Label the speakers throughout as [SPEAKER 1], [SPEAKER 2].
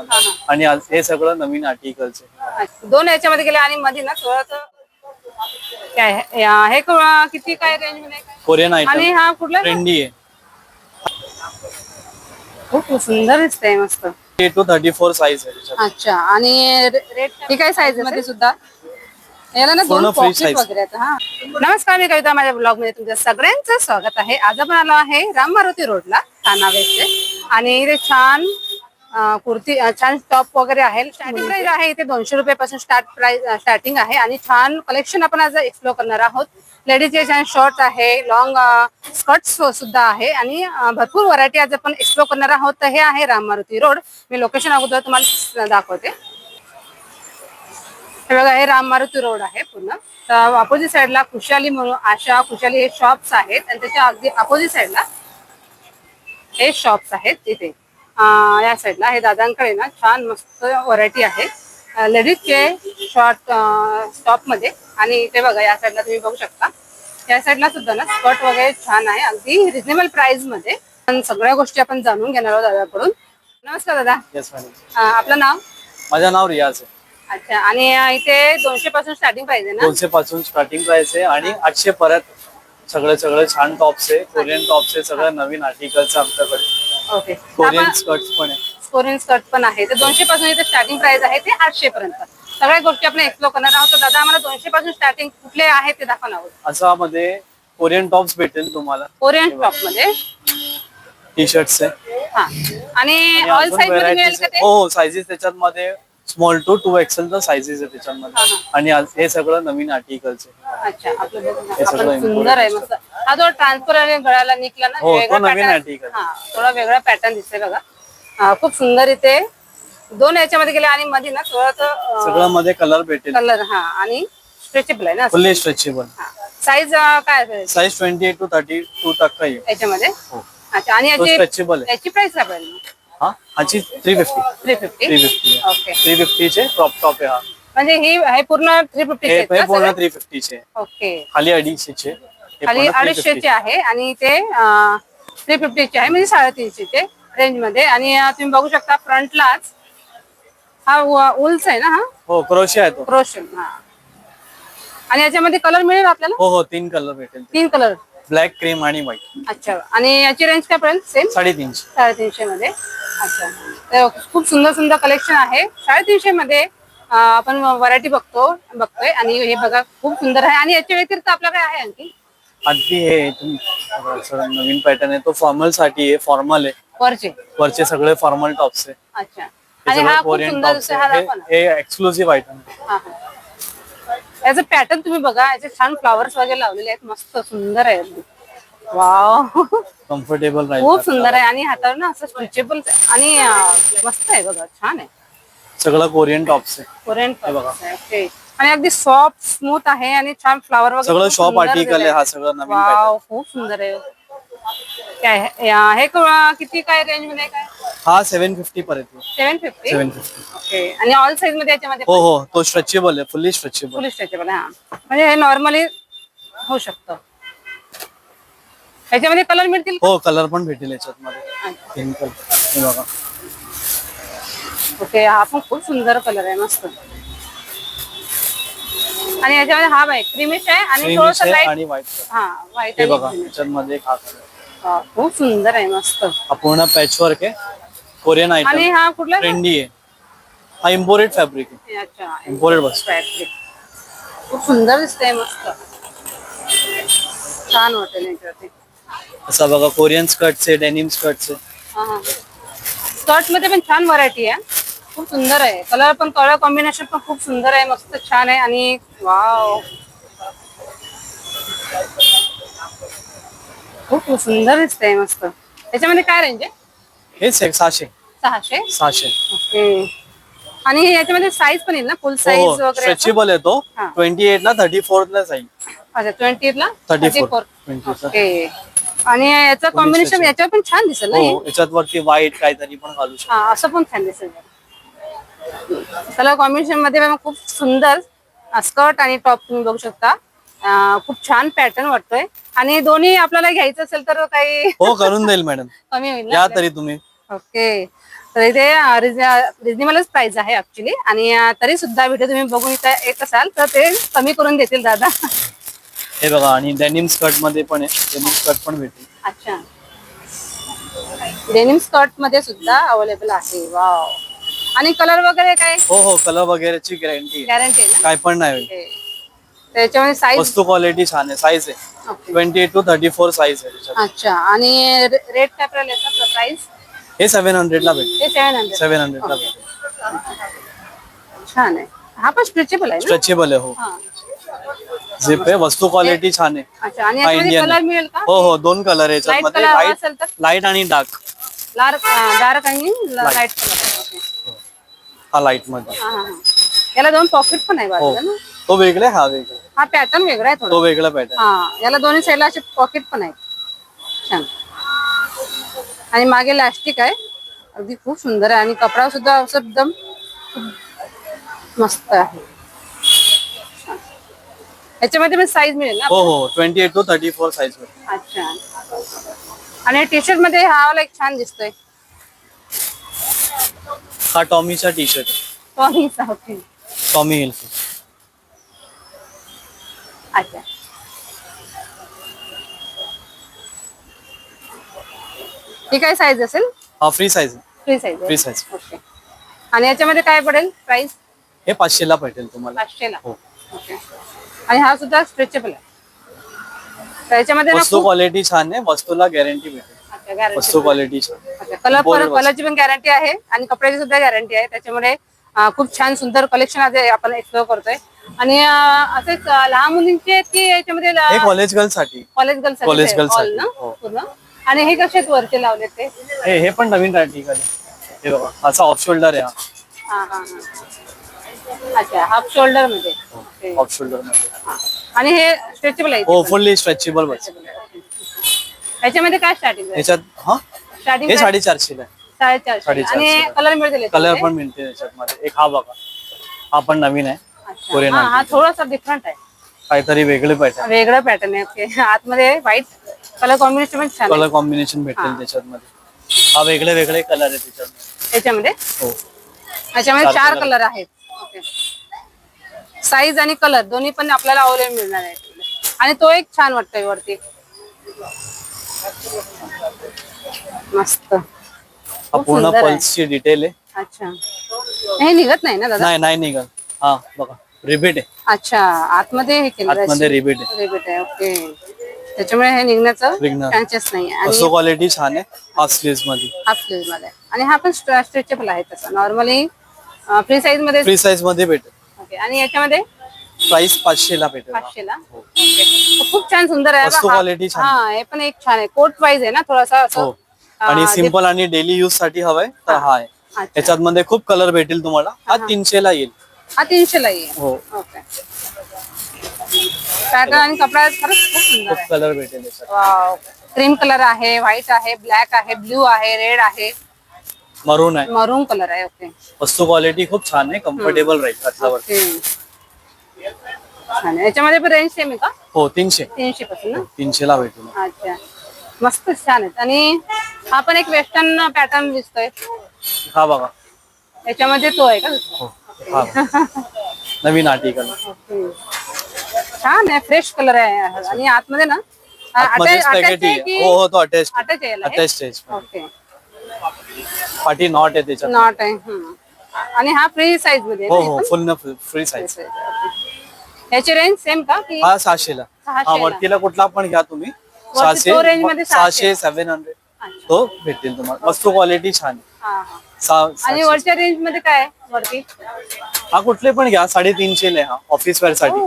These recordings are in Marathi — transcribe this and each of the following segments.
[SPEAKER 1] मध्ये आणि हे सगळं नवीन आर्टिकल्स आहे.
[SPEAKER 2] दोन याच्यामध्ये गेले आणि मध्ये ना थोडंसं काय हे किती काय रेंज मध्ये
[SPEAKER 1] कोरियन
[SPEAKER 2] आणि
[SPEAKER 1] आयटम
[SPEAKER 2] हा कुठला
[SPEAKER 1] ट्रेंडी आहे.
[SPEAKER 2] खूप सुंदर दिसतंय मस्त.
[SPEAKER 1] 8 to 34 साईज आहे त्याच्यात.
[SPEAKER 2] अच्छा आणि रेट ही काय साईज मध्ये सुद्धा याला ना
[SPEAKER 1] पूर्ण
[SPEAKER 2] दोन
[SPEAKER 1] free
[SPEAKER 2] पॉकेट
[SPEAKER 1] size.
[SPEAKER 2] वगैरे आहेत. हा नमस्कार, मी कविता, माझ्या ब्लॉग मध्ये तुमचं सगळ्यांचं स्वागत आहे. आज आपण आलो आहे राम मारुती रोडला ठाणा वेस्टचे आणि इथे छान कुर्ती छान टॉप वगैरे आहे. स्टार्टिंग प्राइस आहे इथे 200 रुपयापासून स्टार्टिंग आहे आणि छान कलेक्शन आपण आज एक्सप्लोर करणार आहोत. लेडीजचे छान शॉर्ट आहे, लॉंग स्कर्ट्स सुद्धा आहे आणि भरपूर व्हरायटी आज आपण एक्सप्लोर करणार आहोत. तर हे आहे राम मारुती रोड. मी लोकेशन अगोदर तुम्हाला दाखवते. हे बघा, हे राम मारुती रोड आहे पूर्ण. तर अपोजिट साइडला खुशाली म्हणून आशा खुशाली हे शॉप्स आहेत आणि त्याच्या अगदी अपोजिट साइडला हे शॉप्स आहेत. तिथे या साईडला हे दादांकडे ना छान मस्त व्हरायटी आहे लेडीजचे शॉर्ट टॉप मध्ये. आणि इथे बघा या साईडला तुम्ही बघू शकता, या साईडला सुद्धा ना स्कर्ट वगैरे छान आहे अगदी रिजनेबल प्राइस मध्ये. सगळ्या गोष्टी आपण जाणून घेणार आहोत दादाकडून. नमस्कार दादा.
[SPEAKER 1] Yes madam.
[SPEAKER 2] आपलं नाव?
[SPEAKER 1] माझं नाव रियाज आहे.
[SPEAKER 2] अच्छा, आणि इथे 200 पासून स्टार्टिंग प्राइस आहे ना?
[SPEAKER 1] 200 पासून स्टार्टिंग प्राइस आहे आणि 800 परत सगळं छान टॉप्स आहे, कोरियन टॉप्स आहे, सगळं नवीन आर्टिकल्स आमच्याकडे.
[SPEAKER 2] ओके,
[SPEAKER 1] कोरियन स्कर्ट्स पण आहे.
[SPEAKER 2] कोरियन स्कर्ट पण आहे. तर 200 पासून इथे स्टार्टिंग प्राइस आहे ते 800 पर्यंत. सगळ्या गोष्टी आपण एक्सप्लोर करणार आहोत. तर दादा आम्हाला 200 पासून स्टार्टिंग कुठले आहेत ते दाखवणार आहोत.
[SPEAKER 1] असं मध्ये कोरियन टॉप्स भेटेल तुम्हाला.
[SPEAKER 2] कोरियन टॉप मध्ये
[SPEAKER 1] टी शर्ट्स आहे.
[SPEAKER 2] हा, आणि ऑल साइज मध्ये मिळेल का ते?
[SPEAKER 1] हो, साइजेस त्याच्यामध्ये स्मॉल टू 2XL साइजेस आहे त्याच्यामध्ये. आणि हे सगळं नवीन आर्टिकल्स आहे.
[SPEAKER 2] अच्छा, आपलं आपण सुंदर आहे मस्त. हा जो ट्रान्सपरंट गळ्याला निकला ना,
[SPEAKER 1] वेगळा नवीन आर्टिकल.
[SPEAKER 2] हा, थोडा वेगळा पॅटर्न दिसतोय बघा. खूप सुंदर. इथे दोन याच्यामध्ये गेले आणि मध्ये ना थोडं
[SPEAKER 1] सगळं मध्ये कलर भेटेल.
[SPEAKER 2] कलर हा, आणि स्ट्रेचेबल आहे ना,
[SPEAKER 1] फुल्ली स्ट्रेचेबल.
[SPEAKER 2] साईज काय असेल?
[SPEAKER 1] साइज 28 to 32 तक आहे
[SPEAKER 2] याच्यामध्ये.
[SPEAKER 1] हो.
[SPEAKER 2] अच्छा, आणि
[SPEAKER 1] स्ट्रेचेबल आहे.
[SPEAKER 2] याची प्राइस काय पडेल?
[SPEAKER 1] हा, ह्याची 350.
[SPEAKER 2] 350. ओके,
[SPEAKER 1] 350 चे क्रॉप टॉप आहे हा.
[SPEAKER 2] म्हणजे हे पूर्ण 350
[SPEAKER 1] हे पूर्ण 350 चे.
[SPEAKER 2] ओके,
[SPEAKER 1] खाली 250 चे.
[SPEAKER 2] खाली 250 चे आहे आणि ते 350 चे आहे, म्हणजे 350 चे रेंज मध्ये. आणि तुम्ही बघू शकता फ्रंटलाच हा उल्स आहे ना, हा
[SPEAKER 1] हो, क्रोशिया आहे तो.
[SPEAKER 2] क्रोशन. हा, आणि याच्यामध्ये कलर मिळेल आपल्याला?
[SPEAKER 1] हो, 3 कलर भेटेल.
[SPEAKER 2] 3 कलर,
[SPEAKER 1] ब्लॅक, क्रीम आणि व्हाईट.
[SPEAKER 2] अच्छा, आणि याची रेंज काय पडेल? सेम
[SPEAKER 1] 350.
[SPEAKER 2] 350 मध्ये. अच्छा, तर खूप सुंदर सुंदर कलेक्शन आहे. 350 मध्ये आपण व्हरायटी बघतोय. आणि हे बघा खूप सुंदर आहे. आणि याच्या व्यतिरिक्त आपल्याकडे आहे आणखी
[SPEAKER 1] हे नवीन पॅटर्न आहे तो फॉर्मल साठी आहे. फॉर्मल आहे, वरचे सगळे फॉर्मल टॉप्स आहे.
[SPEAKER 2] अच्छा, आणि हा खूप सुंदर दिसतोय. हा दाखवा ना.
[SPEAKER 1] हे एक्सक्लुझिव्ह आयटम.
[SPEAKER 2] याचं पॅटर्न तुम्ही बघा, याचे छान फ्लॉवर्स वगैरे लावलेले आहेत, मस्त सुंदर आहे. वाव,
[SPEAKER 1] कम्फर्टेबल राहील.
[SPEAKER 2] खूप सुंदर आहे. आणि हातावर ना असं स्ट्रेचेबल आणि मस्त आहे बघा, छान आहे.
[SPEAKER 1] सगळं कोरियन टॉप्स आहे.
[SPEAKER 2] कोरियन टॉप्स आहे. ओके, आणि अगदी सॉफ्ट स्मूथ आहे आणि छान फ्लॉवर वगैरे
[SPEAKER 1] सगळं शॉप आर्टिकल आहे. हा सगळं नवीन
[SPEAKER 2] वाव, खूप सुंदर आहे. काय हे किती काय रेंज मध्ये काय?
[SPEAKER 1] हा 750 पर्यंत.
[SPEAKER 2] 750. ओके, आणि ऑल साइज मध्ये याच्यामध्ये?
[SPEAKER 1] हो, तो स्ट्रेचेबल आहे, फुल्ली स्ट्रेचेबल.
[SPEAKER 2] फुल स्ट्रेचेबल आहे. हा, म्हणजे हे नॉर्मली होऊ शकतं. याच्यामध्ये कलर मिळतील?
[SPEAKER 1] हो, कलर पण भेटेल याच्यात मध्ये. 3 कलर हे बघा.
[SPEAKER 2] ओके, हा पण खूप सुंदर कलर आहे, मस्त. आणि याच्यामध्ये हा बाय क्रीमिश आहे आणि थोडंसं लाईट
[SPEAKER 1] आणि व्हाईट.
[SPEAKER 2] हा, व्हाईट
[SPEAKER 1] हे
[SPEAKER 2] आहे
[SPEAKER 1] बघा, याच्यात मध्ये एक हा कलर.
[SPEAKER 2] खूप सुंदर आहे, मस्त.
[SPEAKER 1] हा पूर्ण पॅच वर्क आहे, कोरियन आयटम.
[SPEAKER 2] आणि हा कुठला?
[SPEAKER 1] ट्रेंडी आहे. हा इम्पोर्टेड फॅब्रिक आहे.
[SPEAKER 2] अच्छा,
[SPEAKER 1] इम्पोर्टेड बस.
[SPEAKER 2] फॅब्रिक खूप सुंदर दिसतंय, मस्त छान वाटेल याच्यावरती.
[SPEAKER 1] असं बघा, कोरियन स्कर्ट्स आहे, डेनिम स्कर्ट्स आहे.
[SPEAKER 2] स्कर्ट मध्ये पण छान व्हरायटी आहे, खूप सुंदर आहे. कलर कॉम्बिनेशन पण खूप सुंदर आहे, मस्त छान आहे. आणि वाव, खूप सुंदर दिसतंय, मस्त. याच्यामध्ये काय रेंज आहे?
[SPEAKER 1] हे 600.
[SPEAKER 2] 600. ओके, आणि याच्यामध्ये साईज पण येईल ना, फुल साईज वगैरे?
[SPEAKER 1] स्ट्रेचेबल आहे तो. 28 ला 34 ला जाईल.
[SPEAKER 2] अच्छा, 28 ला
[SPEAKER 1] 34.
[SPEAKER 2] ओके, आणि याचं कॉम्बिनेशन याच्यावर पण छान दिसेल ना?
[SPEAKER 1] याच्यात वरती व्हाईट काहीतरी पण घालू शकतो.
[SPEAKER 2] हा, असं पण छान दिसेल. कलर कॉम्बिनेशन मध्ये खूप सुंदर स्कर्ट आणि टॉप तुम्ही बघू शकता. खूप छान पॅटर्न वाटतोय. आणि दोन्ही आपल्याला घ्यायचं असेल तर काही
[SPEAKER 1] हो, करून देईल मॅडम.
[SPEAKER 2] कमी होईल
[SPEAKER 1] या तरी तुम्ही.
[SPEAKER 2] ओके, तर इथे रिजनेबलच प्राइस आहे ऍक्च्युली. आणि तरी सुद्धा व्हिडिओ तुम्ही बघून इथं येत असाल तर ते कमी करून देतील दादा.
[SPEAKER 1] हे बघा, आणि डेनिम स्कर्ट मध्ये पण आहे, डेनिम स्कर्ट पण भेटेल.
[SPEAKER 2] अच्छा, डेनिम स्कर्ट मध्ये सुद्धा अवेलेबल आहे. वाव. आणि कलर वगैरे काय
[SPEAKER 1] हो, कलर वगैरेची गॅरंटी
[SPEAKER 2] गॅरंटी आहे ना?
[SPEAKER 1] काय पण नाही होईल.
[SPEAKER 2] ओके. त्याच्यामध्ये साईज
[SPEAKER 1] वस्तू क्वालिटी छान आहे. साईज आहे
[SPEAKER 2] ओके.
[SPEAKER 1] 28 to 34 साईज आहे त्याच्यात.
[SPEAKER 2] अच्छा. आणि रेट काय प्राइस?
[SPEAKER 1] हे 700 ला भेटेल.
[SPEAKER 2] हे 700.
[SPEAKER 1] 700 ला भेटेल.
[SPEAKER 2] छान आहे. हा पण स्ट्रेचेबल आहे ना?
[SPEAKER 1] स्ट्रेचेबल आहे. हो,
[SPEAKER 2] हा.
[SPEAKER 1] झिप आहे. वस्तू क्वालिटी छान आहे.
[SPEAKER 2] अच्छा. आणि
[SPEAKER 1] हा,
[SPEAKER 2] याच्यामध्ये
[SPEAKER 1] इंडियन
[SPEAKER 2] कलर
[SPEAKER 1] आहे.
[SPEAKER 2] मिळेल का?
[SPEAKER 1] हो, 2 कलर आहे
[SPEAKER 2] लाईट
[SPEAKER 1] याच्यामध्ये.
[SPEAKER 2] कलर असेल तर
[SPEAKER 1] लाईट आणि डार्क.
[SPEAKER 2] डार्क आणि लाईट कलर.
[SPEAKER 1] हा लाईट मध्ये.
[SPEAKER 2] हा हा. याला 2 पॉकेट पण आहे
[SPEAKER 1] हो,
[SPEAKER 2] बाजूला ना?
[SPEAKER 1] तो वेगळा आहे, हा वेगळा.
[SPEAKER 2] हा पॅटर्न वेगळा आहे थोडा.
[SPEAKER 1] तो वेगळा पॅटर्न.
[SPEAKER 2] हा, याला दोन्ही साईडला असे पॉकेट पण आहेत. छान. आणि मागे इलास्टिक आहे. अगदी खूप सुंदर आहे. आणि कपडा सुद्धा असं एकदम मस्त आहे. छान. याच्यामध्ये पण साईज मिळेल ना?
[SPEAKER 1] हो, 28 to 34 साईज मध्ये.
[SPEAKER 2] अच्छा. आणि टी शर्ट मध्ये हा वाला एक छान दिसतोय.
[SPEAKER 1] हा टॉमीचा टी शर्ट आहे.
[SPEAKER 2] ओके.
[SPEAKER 1] Tommy Hilfiger.
[SPEAKER 2] अच्छा. ही काय साईज असेल?
[SPEAKER 1] हा free size.
[SPEAKER 2] Free size.
[SPEAKER 1] Free size.
[SPEAKER 2] Okay. आणि याच्यामध्ये काय पडेल प्राइस?
[SPEAKER 1] हे 500 ला भेटेल तुम्हाला.
[SPEAKER 2] 500 ला.
[SPEAKER 1] हो.
[SPEAKER 2] ओके. आणि हा सुद्धा स्ट्रेचेबल आहे. त्याच्यामध्ये ना
[SPEAKER 1] वस्तू क्वालिटी छान आहे. वस्तूला गॅरंटी भेटेल.
[SPEAKER 2] अच्छा, गॅरंटी.
[SPEAKER 1] वस्तू क्वालिटी छान.
[SPEAKER 2] कलरची पण गॅरंटी आहे आणि कपड्याची सुद्धा गॅरंटी आहे. त्याच्यामुळे खूप छान सुंदर कलेक्शन आज आपण एक्सप्लोर करतोय. आणि असेच लहान मुलींचे आहेत की याच्यामध्ये
[SPEAKER 1] हे कॉलेज गर्ल साठी.
[SPEAKER 2] कॉलेज
[SPEAKER 1] कॉलेज गर्ल
[SPEAKER 2] गर्ल ना
[SPEAKER 1] हो.
[SPEAKER 2] पूर्ण. आणि हे कसे वरचे लावले ते?
[SPEAKER 1] हे पण नवीन आर्टिकल आहे. हे बघा, असा ऑफ शोल्डर आहे.
[SPEAKER 2] हा हा हा. अच्छा, हाफ शोल्डर मध्ये. ओके.
[SPEAKER 1] ऑफ शोल्डर मध्ये.
[SPEAKER 2] हा. आणि हे स्ट्रेचेबल आहे?
[SPEAKER 1] हो, फुल्ली स्ट्रेचेबल बस.
[SPEAKER 2] याच्यामध्ये काय स्टार्टिंग?
[SPEAKER 1] याच्यात हा
[SPEAKER 2] स्टार्टिंग
[SPEAKER 1] हे 450 ला आहे.
[SPEAKER 2] 450. आणि कलर मिळतील?
[SPEAKER 1] कलर पण मिळते त्याच्यात मध्ये. एक हा बघा, हा पण नवीन आहे. कोरियन
[SPEAKER 2] हा, हा थोडासा डिफरंट आहे.
[SPEAKER 1] काहीतरी वेगळे पॅटर्न.
[SPEAKER 2] वेगळं पॅटर्न आहे. ओके. आतमध्ये व्हाईट कलर कॉम्बिनेशन पण छान आहे.
[SPEAKER 1] कलर कॉम्बिनेशन भेटेल त्याच्यात मध्ये. हा वेगळे कलर आहे त्याच्यात.
[SPEAKER 2] याच्यामध्ये
[SPEAKER 1] हो,
[SPEAKER 2] याच्यामध्ये 4
[SPEAKER 1] color.
[SPEAKER 2] कलर आहेत. ओके. साईज आणि कलर दोन्ही पण आपल्याला अवेलेबल मिळणार आहे. आणि तो एक छान वाटतोय वरती. मस्त.
[SPEAKER 1] हा पूर्ण पल्सची डिटेल आहे.
[SPEAKER 2] अच्छा. हे निघत नाही ना दादा?
[SPEAKER 1] नाही निघाल. हा बघा, रिबीट आहे.
[SPEAKER 2] अच्छा, आतमध्ये हे केलं
[SPEAKER 1] आतमध्ये रिबीट आहे.
[SPEAKER 2] रिबीट आहे. ओके. त्याच्यामुळे हे निघण्याचं
[SPEAKER 1] निघणार.
[SPEAKER 2] चान्सेस नाही. आणि
[SPEAKER 1] वस्तू क्वालिटी छान आहे. हाफ स्लीव्ह मध्ये.
[SPEAKER 2] हाफ स्लीव्ह मध्ये. आणि हा पण स्ट्रेचेबल आहे तसा नॉर्मली फ्री साईज मध्ये.
[SPEAKER 1] फ्री साईज मध्ये भेटेल.
[SPEAKER 2] ओके. आणि याच्यामध्ये
[SPEAKER 1] प्राइस 500 ला भेटेल.
[SPEAKER 2] 500 ला. खूप छान सुंदर आहे.
[SPEAKER 1] वस्तू क्वालिटी छान.
[SPEAKER 2] हा, हे पण एक छान आहे. कोट वाईज आहे ना थोडासा असं.
[SPEAKER 1] हो. आणि सिंपल आणि डेली यूज साठी हवाय तर हा आहे.
[SPEAKER 2] अच्छा.
[SPEAKER 1] त्याच्यात मध्ये खूप कलर भेटेल तुम्हाला. हा 300 ला येईल.
[SPEAKER 2] हा 300 ला येईल.
[SPEAKER 1] हो,
[SPEAKER 2] ओके. पॅटर्न आणि कपडा खरंच खूप सुंदर
[SPEAKER 1] खूप
[SPEAKER 2] आहे.
[SPEAKER 1] कलर भेटेल त्याच्यात.
[SPEAKER 2] वाव. क्रीम कलर आहे, व्हाईट आहे, ब्लॅक आहे, ब्ल्यू आहे, रेड आहे,
[SPEAKER 1] मरून आहे.
[SPEAKER 2] मरून कलर आहे. ओके.
[SPEAKER 1] वस्तू क्वालिटी खूप छान आहे. कम्फर्टेबल राहील घातल्यावर.
[SPEAKER 2] ओके. छान आहे. याच्यामध्ये पण रेंज सेम आहे का?
[SPEAKER 1] हो, 300
[SPEAKER 2] पासून ना?
[SPEAKER 1] 300 ला भेटेल.
[SPEAKER 2] अच्छा, मस्त छान आहेत. आणि हा पण एक वेस्टर्न पॅटर्न दिसतोय.
[SPEAKER 1] हा बघा.
[SPEAKER 2] याच्यामध्ये तो आहे का?
[SPEAKER 1] हो, हा नवीन आर्टिकल.
[SPEAKER 2] ओके. छान आहे. फ्रेश कलर आहे. आणि आतमध्ये ना
[SPEAKER 1] आतमध्ये स्पॅगेटी आहे. हो, तो अटॅच
[SPEAKER 2] अटॅच आहे.
[SPEAKER 1] अटॅच.
[SPEAKER 2] ओके.
[SPEAKER 1] पाठी नॉट आहे त्याच्यात.
[SPEAKER 2] नॉट आहे. आणि हा फ्री साईज मध्ये आहे
[SPEAKER 1] हो
[SPEAKER 2] ना?
[SPEAKER 1] हो, फुल फ्री साईज.
[SPEAKER 2] याची रेंज सेम का की?
[SPEAKER 1] हा 600 ला.
[SPEAKER 2] 600
[SPEAKER 1] हा,
[SPEAKER 2] ला.
[SPEAKER 1] वरतीला कुठला पण घ्या तुम्ही.
[SPEAKER 2] वरती तो range मध्ये
[SPEAKER 1] 600 700
[SPEAKER 2] अच्छा.
[SPEAKER 1] तो भेटेल तुम्हाला. वस्तू क्वालिटी छान आहे.
[SPEAKER 2] हा, हा.
[SPEAKER 1] 600.
[SPEAKER 2] आणि वरच्या रेंज मध्ये काय आहे वरती?
[SPEAKER 1] हा कुठले पण घ्या. 350 ला. हा ऑफिस वेअर साठी.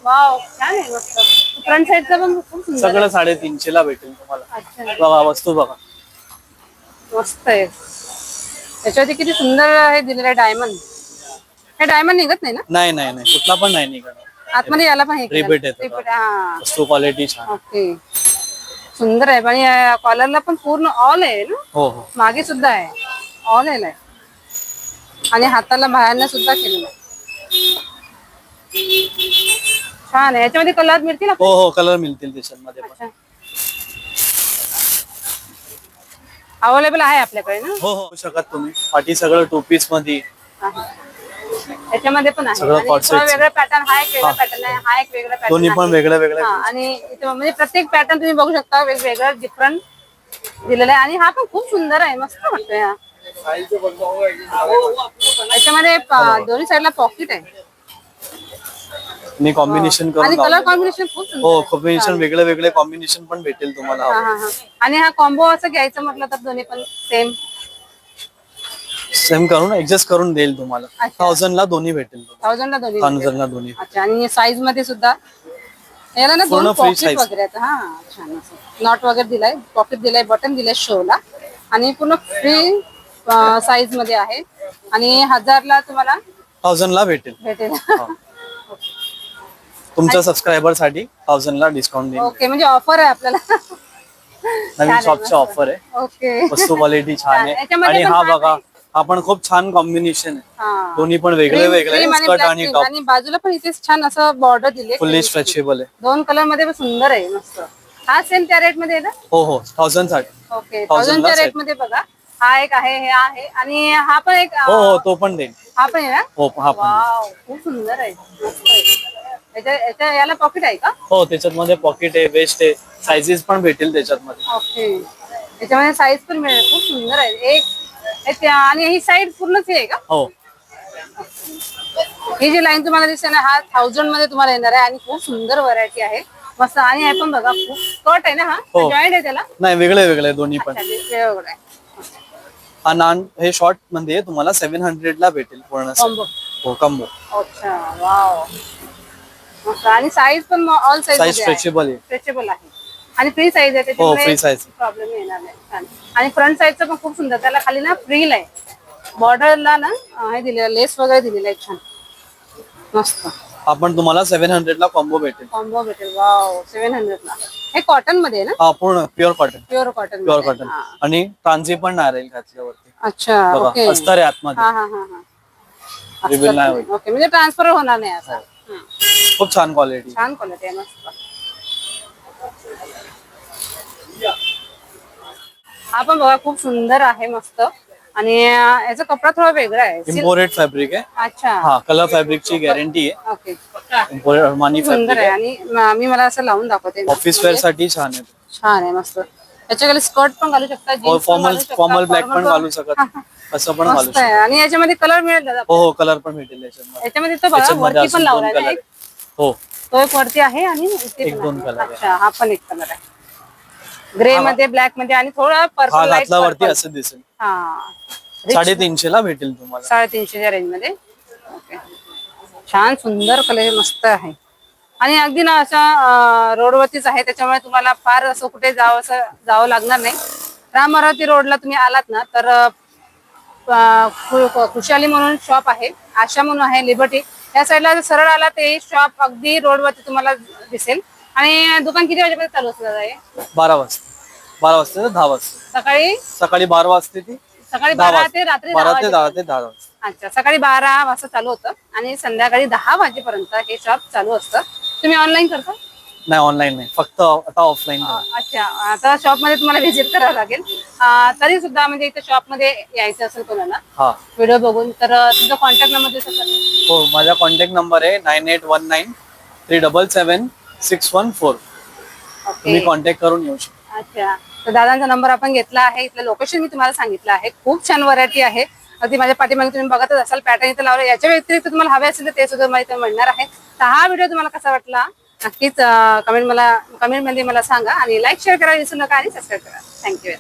[SPEAKER 2] वाव, छान आहे. मस्त. फ्रंट साईडचा पण खूप सुंदर
[SPEAKER 1] सगळं
[SPEAKER 2] आहे.
[SPEAKER 1] 350 ला भेटेल तुम्हाला.
[SPEAKER 2] अच्छा,
[SPEAKER 1] बघा, वस्तू बघा.
[SPEAKER 2] मस्त आहे. त्याच्यावरती किती सुंदर हे दिलेलं आहे डायमंड. हे डायमंड निघत नाही ना?
[SPEAKER 1] नाही कुठला पण नाही निघणार.
[SPEAKER 2] आतमध्ये याला पण हे केलं.
[SPEAKER 1] रिबीट आहे.
[SPEAKER 2] Repeat, हा.
[SPEAKER 1] वस्तू क्वालिटी छान.
[SPEAKER 2] ओके. सुंदर आहे. आणि कॉलरला पण पूर्ण ऑल आहे ना?
[SPEAKER 1] हो हो,
[SPEAKER 2] मागे सुद्धा आहे. ऑल आहे. आणि हाताला बाहेरनं सुद्धा केलेलं आहे. छान आहे. याच्यामध्ये कलर मिळतील
[SPEAKER 1] हो हो, कलर मिळतील त्याच्यामध्ये पण.
[SPEAKER 2] अच्छा. अवेलेबल आहे आपल्याकडे ना.
[SPEAKER 1] हो हो शकत तुम्ही. पाठी सगळं टू पीस मध्ये
[SPEAKER 2] याच्यामध्ये पण आहे.
[SPEAKER 1] सगळं
[SPEAKER 2] आणि
[SPEAKER 1] corset
[SPEAKER 2] थोडा वेगळा पॅटर्न, हा एक वेगळा पॅटर्न आहे, हा एक वेगळा पॅटर्न
[SPEAKER 1] दोन्ही पण वेगळ्या वेगळ्या.
[SPEAKER 2] आणि इथे म्हणजे प्रत्येक पॅटर्न तुम्ही बघू शकता वेगवेगळं डिफरंट दिलेलं आहे. आणि हा पण खूप सुंदर आहे, मस्त वाटतोय हा. याच्यामध्ये दोन्ही साईडला पॉकेट आहे
[SPEAKER 1] मी कॉम्बिनेशन
[SPEAKER 2] आणि
[SPEAKER 1] करून
[SPEAKER 2] कलर
[SPEAKER 1] लावतो.
[SPEAKER 2] कॉम्बिनेशन खूप सुंदर
[SPEAKER 1] हो
[SPEAKER 2] आहे.
[SPEAKER 1] कॉम्बिनेशन वेगळे वेगळे कॉम्बिनेशन पण भेटेल तुम्हाला.
[SPEAKER 2] आणि हा कॉम्बो असं घ्यायचं म्हटलं तर दोन्ही पण सेम
[SPEAKER 1] सेम करून ऍडजस्ट करून देईल तुम्हाला. 1000 ला दोन्ही भेटेल.
[SPEAKER 2] 1000 ला दोन्ही
[SPEAKER 1] 1000 ला दोन्ही.
[SPEAKER 2] अच्छा. आणि साईज मध्ये सुद्धा याला ना
[SPEAKER 1] पूर्ण
[SPEAKER 2] दोन
[SPEAKER 1] free
[SPEAKER 2] पॉकेट
[SPEAKER 1] size.
[SPEAKER 2] वगैरे आहेत. हा छान असं नॉट वगैरे दिलाय, पॉकेट दिलाय, बटन दिलाय शोला आणि पूर्ण फ्री साईज मध्ये आहे. आणि 1000 ला तुम्हाला
[SPEAKER 1] 1000 ला भेटेल. तुमच्या सबस्क्रायबर साठी 1000 ला डिस्काउंट देईल.
[SPEAKER 2] ओके, म्हणजे ऑफर आहे आपल्याला.
[SPEAKER 1] नवीन शॉपची ऑफर आहे.
[SPEAKER 2] ओके.
[SPEAKER 1] वस्तू क्वालिटी छान आहे. आणि हा बघा हा पण खूप छान कॉम्बिनेशन आहे. दोन्ही पण वेगळे वेगळे स्कर्ट आणि टॉप.
[SPEAKER 2] आणि बाजूला पण इथे छान असं बॉर्डर दिले,
[SPEAKER 1] फुल्ली स्ट्रेचेबल आहे.
[SPEAKER 2] दोन कलर मध्ये पण सुंदर आहे, मस्त. हा सेम त्या रेट मध्ये आहे ना.
[SPEAKER 1] हो हो 1000 साठी.
[SPEAKER 2] ओके, 1000 च्या रेट मध्ये बघा. हा एक आहे, हे आहे आणि हा पण एक.
[SPEAKER 1] हो हो तो पण देईल.
[SPEAKER 2] हा पण आहे ना.
[SPEAKER 1] हो हा पण.
[SPEAKER 2] वाव, खूप सुंदर आहे, मस्त आहे. याला पॉकेट आहे का.
[SPEAKER 1] हो त्याच्यात मध्ये पॉकेट आहे, वेस्ट आहे, साइजेस पण भेटेल त्याच्यात मध्ये.
[SPEAKER 2] ओके, त्याच्यामध्ये साईज पण मिळेल, खूप सुंदर आहे. आणि ही साईड पूर्णच आहे का.
[SPEAKER 1] हो
[SPEAKER 2] ही जी लाईन तुम्हाला दिसते ना, हा 1000 मध्ये तुम्हाला येणार आहे. आणि खूप सुंदर व्हरायटी आहे, मस्त. आणि हे पण बघा, खूप स्कर्ट आहे ना. हा जॉईंट आहे त्याला.
[SPEAKER 1] नाही वेगळे वेगळे दोन्ही पण.
[SPEAKER 2] वेगळं आहे.
[SPEAKER 1] हा नान हे शॉर्ट मध्ये तुम्हाला 700 ला भेटेल पूर्ण.
[SPEAKER 2] कॉम्बो.
[SPEAKER 1] हो कॉम्बो.
[SPEAKER 2] अच्छा, वाव, मस्त. आणि साईज पण ऑल साईज
[SPEAKER 1] स्ट्रेचेबल आहे.
[SPEAKER 2] स्ट्रेचेबल आहे आणि फ्री साईज आहे,
[SPEAKER 1] हो
[SPEAKER 2] त्याच्यामुळे
[SPEAKER 1] फ्री साइज.
[SPEAKER 2] प्रॉब्लेम येणार नाही. छान. आणि फ्रंट साईडचं पण खूप सुंदर, त्याला खाली ना फ्रील आहे, बॉर्डरला ना हे दिलेलं, लेस वगैरे दिलेलं आहे, छान मस्त.
[SPEAKER 1] आपण तुम्हाला 700 ला कॉम्बो भेटेल.
[SPEAKER 2] कॉम्बो भेटेल. वाव, 700 ला. हे कॉटन मध्ये आहे ना.
[SPEAKER 1] हा पूर्ण pure cotton.
[SPEAKER 2] Pure cotton.
[SPEAKER 1] Pure cotton. आणि ट्रान्झी पण नाही राहील घातल्यावरती.
[SPEAKER 2] अच्छा.
[SPEAKER 1] बघा
[SPEAKER 2] ओके.
[SPEAKER 1] अस्तर आहे आतमध्ये.
[SPEAKER 2] हा हा हा हा.
[SPEAKER 1] रिव्हील नाही होईल.
[SPEAKER 2] ओके, म्हणजे ट्रान्सफर होणार नाही असं.
[SPEAKER 1] खूप छान क्वालिटी.
[SPEAKER 2] छान क्वालिटी आहे, मस्त. हा पण बघा खूप सुंदर आहे, मस्त. आणि याचा कपडा थोडा वेगळा आहे,
[SPEAKER 1] इम्पोर्टेड फॅब्रिक आहे.
[SPEAKER 2] अच्छा.
[SPEAKER 1] हा कलर फॅब्रिकची गॅरंटी आहे.
[SPEAKER 2] ओके,
[SPEAKER 1] इम्पोर्टेड अरमानी
[SPEAKER 2] सुंदर
[SPEAKER 1] फॅब्रिक
[SPEAKER 2] आहे.
[SPEAKER 1] आहे.
[SPEAKER 2] आणि मी मला असं लावून दाखवते.
[SPEAKER 1] ऑफिस वेअर साठी छान आहे.
[SPEAKER 2] छान आहे, मस्त. त्याच्याकडे स्कर्ट पण घालू शकता, जीन्स
[SPEAKER 1] फॉर्मल ब्लॅक पण घालू शकत, असं पण घालू
[SPEAKER 2] मस्त आहे. आणि याच्यामध्ये कलर मिळेल दादा.
[SPEAKER 1] हो हो कलर पण भेटेल याच्यामध्ये.
[SPEAKER 2] याच्यामध्ये तो बघा वरती पण लावलाय ना एक.
[SPEAKER 1] हो
[SPEAKER 2] तो एक वरती आहे आणि इथे
[SPEAKER 1] एक
[SPEAKER 2] पण
[SPEAKER 1] दोन
[SPEAKER 2] आहे.
[SPEAKER 1] कलर आहे.
[SPEAKER 2] अच्छा, हा पण एक कलर आहे, ग्रे मध्ये, ब्लॅक मध्ये आणि थोडा
[SPEAKER 1] हा
[SPEAKER 2] पर्पल लाईट
[SPEAKER 1] घातल्यावरती असं दिसेल.
[SPEAKER 2] हा
[SPEAKER 1] 350 ला भेटेल तुम्हाला.
[SPEAKER 2] 350च्या रेंज मध्ये. ओके, छान सुंदर कलर, मस्त आहे. आणि अगदी ना अशा रोडवरतीच आहे, त्याच्यामुळे तुम्हाला फार असं कुठे जावं लागणार नाही. राम अमरावती रोडला तुम्ही आलात ना तर खुशाली म्हणून शॉप आहे, आशा म्हणून आहे, लिबर्टी या साईडला सरळ आला ते शॉप अगदी रोडवरती तुम्हाला दिसेल. आणि दुकान किती वाजेपर्यंत चालू असतं दादा हे.
[SPEAKER 1] 12 वाजता. 12 वाजता ते 10 वाजता. सकाळी 12 वाजते ती.
[SPEAKER 2] सकाळी 12 ते रात्री
[SPEAKER 1] 12
[SPEAKER 2] 10
[SPEAKER 1] ते 10 ते 10 वाजता.
[SPEAKER 2] अच्छा, सकाळी 12 वाजता चालू होतं आणि संध्याकाळी 10 वाजेपर्यंत हे शॉप चालू असतं. तुम्ही ऑनलाईन करता.
[SPEAKER 1] नाही ऑनलाईन नाही, फक्त आता ऑफलाईन.
[SPEAKER 2] अच्छा, आता शॉप मध्ये तुम्हाला व्हिजिट करावं लागेल. तरी सुद्धा म्हणजे इथे शॉप मध्ये यायचं असेल कोणाला
[SPEAKER 1] हा
[SPEAKER 2] व्हिडिओ बघून तर तुमचा कॉन्टॅक्ट नंबर देऊ शकता.
[SPEAKER 1] हो माझा कॉन्टॅक्ट नंबर आहे 9819377614. तुम्ही कॉन्टॅक्ट करून येऊ शकता.
[SPEAKER 2] अच्छा, तर दादांचा नंबर आपण घेतला आहे. इथलं लोकेशन मी तुम्हाला सांगितलं आहे. खूप छान व्हरायटी आहे. अगदी माझ्या पाठीमागे तुम्ही बघतच असाल पॅटर्न इथे लावलं. याच्या व्यतिरिक्त तुम्हाला हवे असेल तर ते सुद्धा मला इथे मिळणार आहे. तर हा व्हिडिओ तुम्हाला कसा वाटला नक्कीच कमेंट मध्ये मला सांगा. आणि लाईक शेअर करायला विसरू नका आणि सबस्क्राईब करा. थँक्यू.